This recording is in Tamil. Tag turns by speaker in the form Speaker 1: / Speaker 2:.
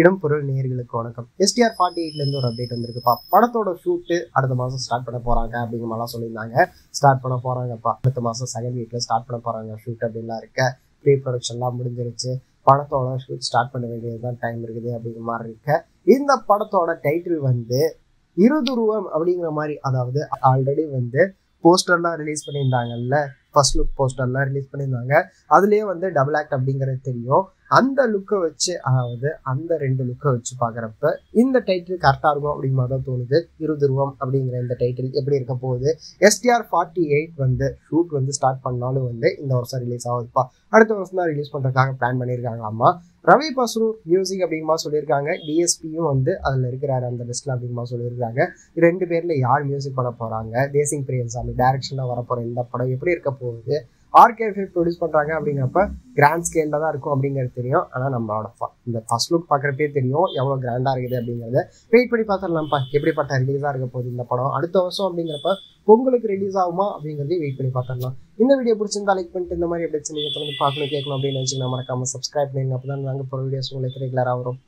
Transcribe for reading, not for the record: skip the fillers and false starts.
Speaker 1: இடம் பொருள் நேயர்களுக்கு வணக்கம். STR 48 இருந்து ஒரு அப்டேட் வந்திருக்குப்பா. படத்தோட ஷூட்டு அடுத்த மாசம் ஸ்டார்ட் பண்ண போறாங்க அப்படிங்கிற மாதிரிலாம் சொல்லியிருந்தாங்க. ஸ்டார்ட் பண்ண போறாங்கப்பா. அடுத்த மாசம் செகண்ட் வீக்ல ஸ்டார்ட் பண்ண போறாங்க ஷூட் அப்படின்லாம் இருக்க. ப்ரீ ப்ரொடக்ஷன்லாம் முடிஞ்சிருச்சு. படத்தோட ஷூட் ஸ்டார்ட் பண்ண வேண்டியதுதான் டைம் இருக்குது அப்படிங்கிற மாதிரி இருக்க. இந்த படத்தோட டைட்டில் வந்து இருதுருவம் அப்படிங்கிற மாதிரி, அதாவது ஆல்ரெடி வந்து போஸ்டர்லாம் ரிலீஸ் பண்ணியிருந்தாங்கல்ல, ஃபர்ஸ்ட் லுக் போஸ்டர்லாம் ரிலீஸ் பண்ணியிருந்தாங்க. அதுலேயே வந்து டபுள் ஆக்ட் அப்படிங்கிறது தெரியும். அந்த லுக்கை வச்சு, அதாவது அந்த 2 லுக்கை வச்சு பார்க்குறப்ப இந்த டைட்டில் கரெக்டாக இருக்கும் அப்படிங்கிற மாதிரி தான் தோணுது. இருதுருவம் அப்படிங்கிற இந்த டைட்டில் எப்படி இருக்க போகுது. STR 48 வந்து ஷூட் வந்து ஸ்டார்ட் பண்ணாலும் வந்து இந்த வருஷம் ரிலீஸ் ஆகுதுப்பா. அடுத்த வருஷம் தான் ரிலீஸ் பண்ணுறதுக்காக பிளான் பண்ணியிருக்காங்களாமா. ரவி பஸ்ரு மியூசிக் அப்படிங்கிற மாதிரி சொல்லியிருக்காங்க. DSPயும் வந்து அதில் இருக்கிறாரு அந்த லிஸ்ட்டில் அப்படிங்கிற மாதிரி சொல்லியிருக்காங்க. 2 பேரில் யார் மியூசிக் பண்ண போகிறாங்க, தேசிங் பிரியன்சாமி டைரக்ஷனில் வரப்போகிற இந்த படம் எப்படி இருக்க போகுது, RKF ப்ரொடியூஸ் பண்ணுறாங்க அப்படிங்கிறப்ப கிராண்ட் ஸ்கேலில் தான் இருக்கும் அப்படிங்கிறது தெரியும். ஆனால் நம்மளோட இந்த ஃபர்ஸ்ட் லுக் பார்க்குறப்பே தெரியும் எவ்வளோ கிராண்டாக இருக்குது அப்படிங்கிறத. வெயிட் பண்ணி பார்த்துடலாம்ப்பா எப்படிப்பட்ட ரிலீஸாக இருக்க போகுது இந்த படம். அடுத்த வருஷம் அப்படிங்கிறப்ப பொங்கலுக்கு ரிலீஸ் ஆகுமா அப்படிங்கிறதையும் வெயிட் பண்ணி பார்த்துடலாம். இந்த வீடியோ பிடிச்சிருந்தா லைக் பண்ணிட்டு இந்த மாதிரி அப்டேட்ஸ் நீங்கள் தொடர்ந்து பார்க்கணும் கேட்கணும் அப்படின்னு நினச்சிங்கன்னா மறக்காமல் சப்ஸ்கிரைப் பண்ணுங்க. அப்போ தான் நாங்கள் போகிற வீடியோஸ் உங்களுக்கு ரெகுலராக வரும்.